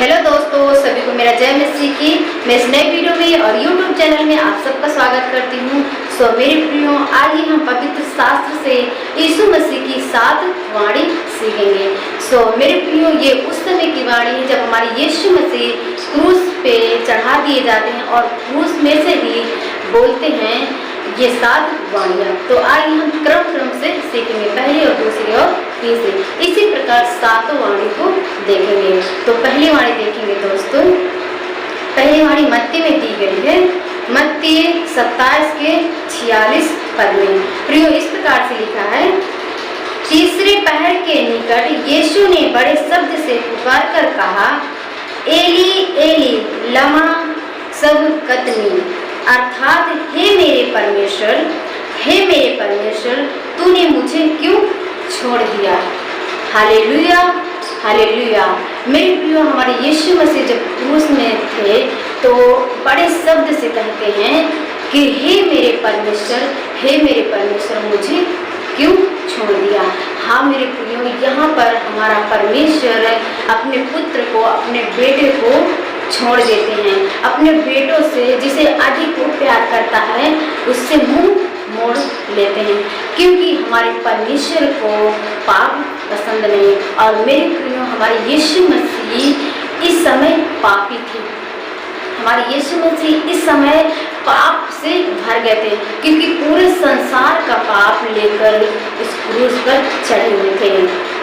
Hello दोस्तों, सभी को मेरा जय मसीह की। मैं इस नए वीडियो में और यूट्यूब चैनल में आप सबका स्वागत करती हूँ। मेरे प्रियो, आइए हम पवित्र शास्त्र से यीशु मसीह की 7 वाणी सीखेंगे। मेरे प्रियो, ये उस समय की वाणी है जब हमारे यीशु मसीह क्रूस पे चढ़ा दिए जाते हैं और क्रूस में से ही बोलते हैं ये 7 वाणियाँ। तो आइए हम क्रम से सीखेंगे, पहली और दूसरी और तीसरी, इसी प्रकार 7 वाणी को देखेंगे। तो पहली वाणी देखेंगे दोस्तों। पहली वाणी मत्ती में दी गई है, मत्ती 27 के 46 पद में। प्रियो, इस प्रकार से लिखा है, तीसरे पहर के निकट यीशु ने बड़े शब्द से पुकार कर कहा, एली एली लमा सबक्तनी, अर्थात हे मेरे परमेश्वर, तूने मुझे क्यों छोड़ दिया। Hallelujah, hallelujah. मेरे प्रियो, हमारे यीशु मसीह जब क्रूस में थे तो बड़े शब्द से कहते हैं कि हे मेरे परमेश्वर, मुझे क्यों छोड़ दिया। हाँ मेरे प्रियो, यहाँ पर हमारा परमेश्वर अपने पुत्र को, अपने बेटे को छोड़ देते हैं। अपने बेटों से जिसे अधिक वो प्यार करता है उससे मुंह मोड़ लेते हैं, क्योंकि हमारे परमेश्वर को पाप पसंद नहीं। और मेरे प्रियो, हमारे यीशु मसीह इस समय पापी थे। हमारे यीशु मसीह इस समय पाप से भर गए थे, क्योंकि पूरे संसार का पाप लेकर इस क्रूस पर चढ़े हुए थे।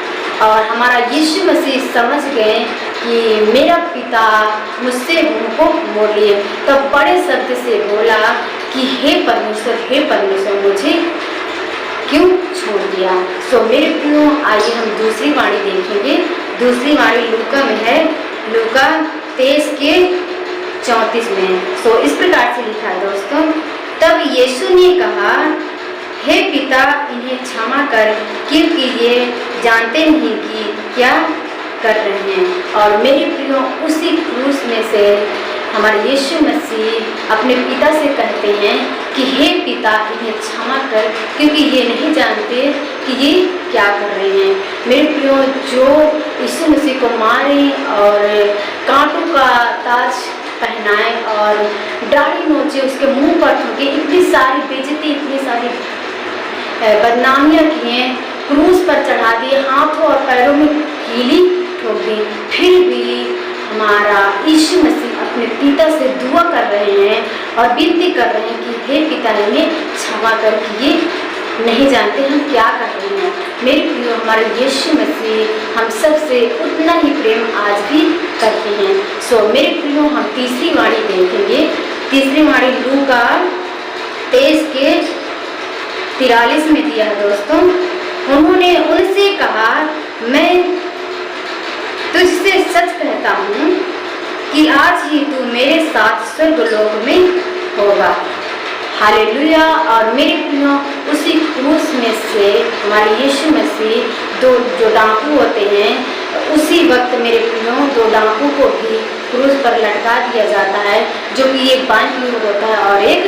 और हमारा यीशु मसीह समझ गए कि मेरा पिता मुझसे उनको मोड़ लिए, तब बड़े शब्द से बोला कि हे परमेश्वर, मुझे क्यों छोड़ दिया। मेरे प्रियो, आइए हम दूसरी वाणी देखेंगे। दूसरी वाणी लूका में है, लूका 23 के 34 में। इस प्रकार से लिखा है दोस्तों, तब यीशु ने कहा, हे पिता, इन्हें क्षमा कर, क्योंकि ये जानते नहीं कि क्या कर रहे हैं। और मेरे प्रियो, उसी क्रूस में से हमारे यीशु मसीह अपने पिता से कहते हैं कि हे पिता, इन्हें क्षमा कर, क्योंकि ये नहीं जानते कि ये क्या कर रहे हैं। मेरे प्रियो, जो यीशु मसीह को मारे और कांटों का ताज पहनाए और दाढ़ी नोचे, उसके मुंह पर ठोके, इतनी सारी बेइज्जती, इतनी सारी बदनामियाँ किए, क्रूस पर चढ़ा दिए, हाथों और पैरों में कीली ठोक दी, फिर भी हमारा यीशु मसीह अपने पिता से दुआ कर रहे हैं और विनती कर रहे हैं कि हे पिता, इन्हें क्षमा कर, कि ये नहीं जानते हम क्या कर रहे हैं। मेरे प्रियो, हमारे यीशु मसीह हम सब से उतना ही प्रेम आज भी करते हैं। मेरे प्रियो, हम तीसरी वाणी देखेंगे। तीसरी वाणी लूका 23 के 43 में दिया है दोस्तों। उन्होंने उनसे कहा, मैं तुझसे सच कहता हूँ कि आज ही तू मेरे साथ स्वर्गलोक में होगा। हालेलुया। और मेरे प्रियो, उसी क्रूस में से हमारे यीशु मसीह जो डाकू होते हैं, उसी वक्त मेरे प्रियो 2 डाकू को भी क्रूस पर लटका दिया जाता है, जो कि एक बाएं की ओर होता है और एक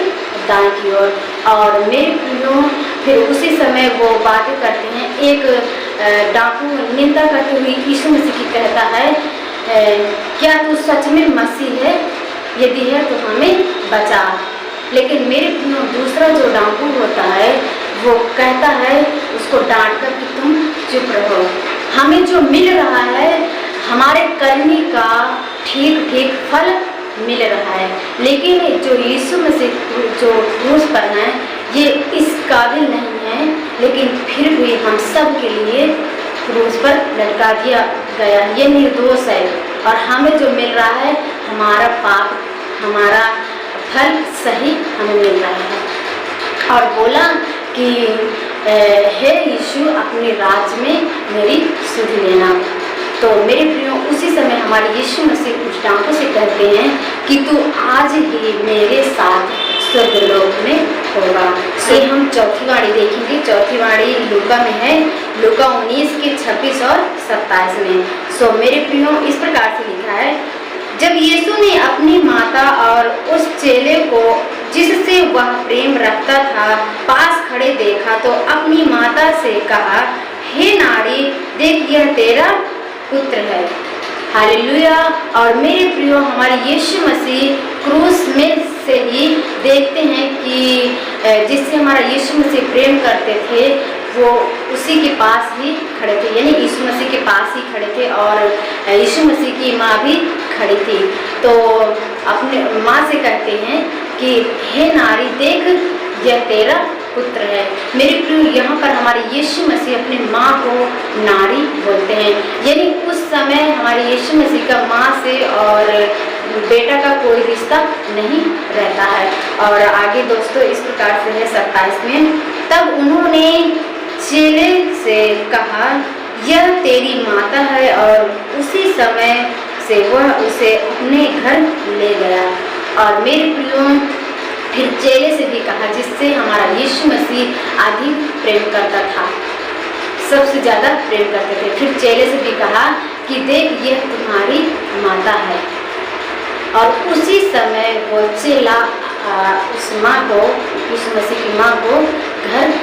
दाएं की ओर। और मेरे प्रियो, फिर उसी समय वो बातें करते हैं। एक डाकू निंदा करते हुए यीशु मसीह की कहता है, क्या तू सच में मसीह है? यदि है तो हमें बचा। लेकिन मेरे प्रियो, दूसरा जो डाकू होता है वो कहता है उसको डांट कर कि तुम चुप रहो, हमें जो मिल रहा है हमारे करने का ठीक फल मिल रहा है। लेकिन जो यीशु मसीह जो क्रूस पर है, ये इस काबिल नहीं है, लेकिन फिर भी हम सब के लिए क्रूस पर लटका दिया गया। ये निर्दोष है और हमें जो मिल रहा है हमारा पाप, हमारा फल सही हमें मिल रहा है। और बोला कि हे यीशु, अपने राज्य में मेरी सुध लेना। तो मेरे प्रियो, उसी समय हमारे यीशु मसीह कुछ डाकू से कहते हैं कि तू आज ही मेरे साथ स्वर्गलोक में होगा। ये हम चौथी वाणी देखेंगे। चौथी वाणी लूका में है, लूका 19 के 26 और 27 में। मेरे प्रियो, इस प्रकार से लिखा है, जब यीशु ने अपनी माता और उस चेले को जिससे वह प्रेम रखता था पास खड़े देखा, तो अपनी माता से कहा, हे नारी, देख, यह तेरा पुत्र है। हालेलुया। और मेरे प्रियो, हमारे यीशु मसीह क्रूस में से ही देखते हैं कि जिससे हमारा यीशु मसीह प्रेम करते थे वो उसी के पास ही खड़े थे, यानी यीशु मसीह के पास ही खड़े थे और यीशु मसीह की माँ भी खड़ी थी। तो अपने माँ से कहते हैं कि हे नारी, देख यह तेरा पुत्र है। मेरे प्रियो, यहाँ पर हमारे यीशु मसीह अपने माँ को नारी बोलते हैं, यानी उस समय हमारे यीशु मसीह का माँ से और बेटा का कोई रिश्ता नहीं रहता है। और आगे दोस्तों इस प्रकार से है 27 में, तब उन्होंने चेले से कहा, यह तेरी माता है, और उसी समय से वह उसे अपने घर ले गया। और मेरे प्रियो, फिर चेले से भी कहा, जिससे हमारा यीशु मसीह अधिक प्रेम करता था, सबसे ज़्यादा प्रेम करते थे, फिर चेले से भी कहा कि देख यह तुम्हारी माता है। और उसी समय वो चेला उस माँ को, यीशु मसीह की माँ को घर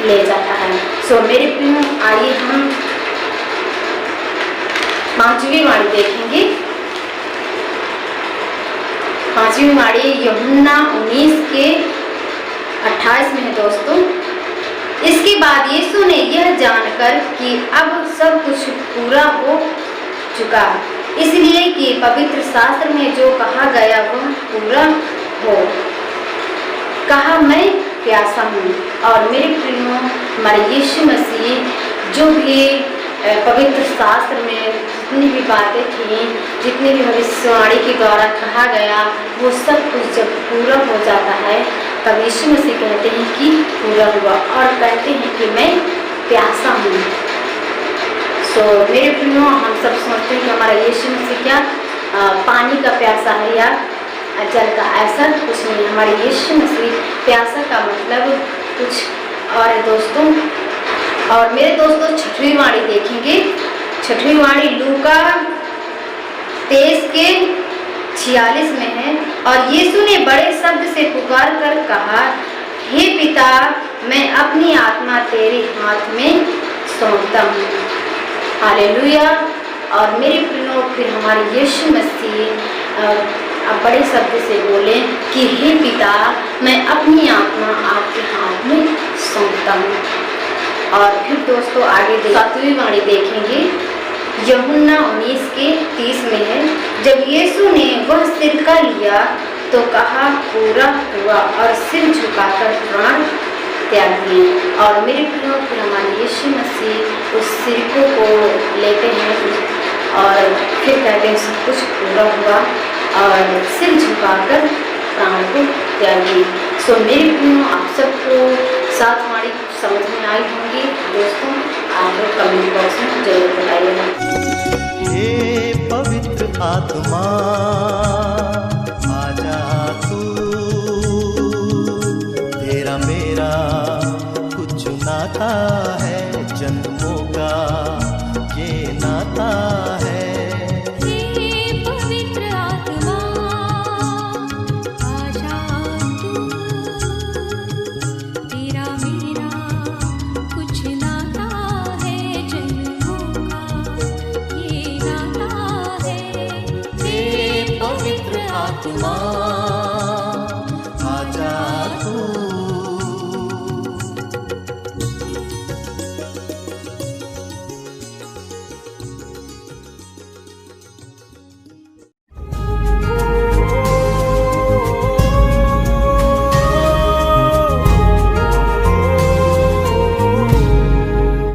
ले जाता है। सो मेरे प्रियो, आइए हम 5वीं वाणी देखेंगे। 5वीं वाणी यूहन्ना 19 के 28 में है दोस्तों। इसके बाद यीशु ने यह जानकर कि अब सब कुछ पूरा हो चुका, इसलिए कि पवित्र शास्त्र में जो कहा गया वह पूरा हो, कहा, मैं प्यासा हूँ। और मेरे प्रियो, हमारे यीशु मसीह जो भी पवित्र शास्त्र में जितनी भी बातें थी, जितनी भी भविष्यवाणी के द्वारा कहा गया, वो सब कुछ जब पूरा हो जाता है तब यीशु मसीह कहते हैं कि पूरा हुआ, और कहते हैं कि मैं प्यासा हूँ। सो मेरे प्रियो, हम सब सोचते हैं कि हमारा यीशु मसीह क्या पानी का प्यासा है या जल का, ऐसा कुछ नहीं। हमारे यीशु मसीह प्यासा का मतलब कुछ और है दोस्तों। और मेरे दोस्तों 6वीं वाणी देखेंगे। 6वीं वाणी लूका 23 के 46 में है। और यीशु ने बड़े शब्द से पुकार कर कहा, हे पिता, मैं अपनी आत्मा तेरे हाथ में सौंपता हूँ। हालेलुया। और मेरे प्रियो, फिर हमारे यीशु मसीह अब बड़े शब्द से बोले कि हे पिता, मैं अपनी आत्मा आपके हाथ में सौंपता हूँ। और फिर दोस्तों आगे 7वीं वाणी देखेंगे। यूहन्ना 19 के 30 में है। जब यीशु ने वह सिरका लिया तो कहा, पूरा हुआ, और सिर झुकाकर प्राण त्याग दिए। और मेरे प्रियो, फिर हमारे यीशु मसीह उस सिरकों को लेते हैं और फिर कहते हैं सब कुछ पूरा हुआ, और सिर झुकाकर प्राण को त्याग दिए। सो मेरे प्रियो, आप सबको 7 वाणी समझ में आई होंगी दोस्तों। आप लोग कमेंट बॉक्स में जरूर बताइएगा। हे पवित्र आत्मा, आजा तू, तेरा मेरा कुछ नाता है, जन्मों का ये नाता है। आत्मा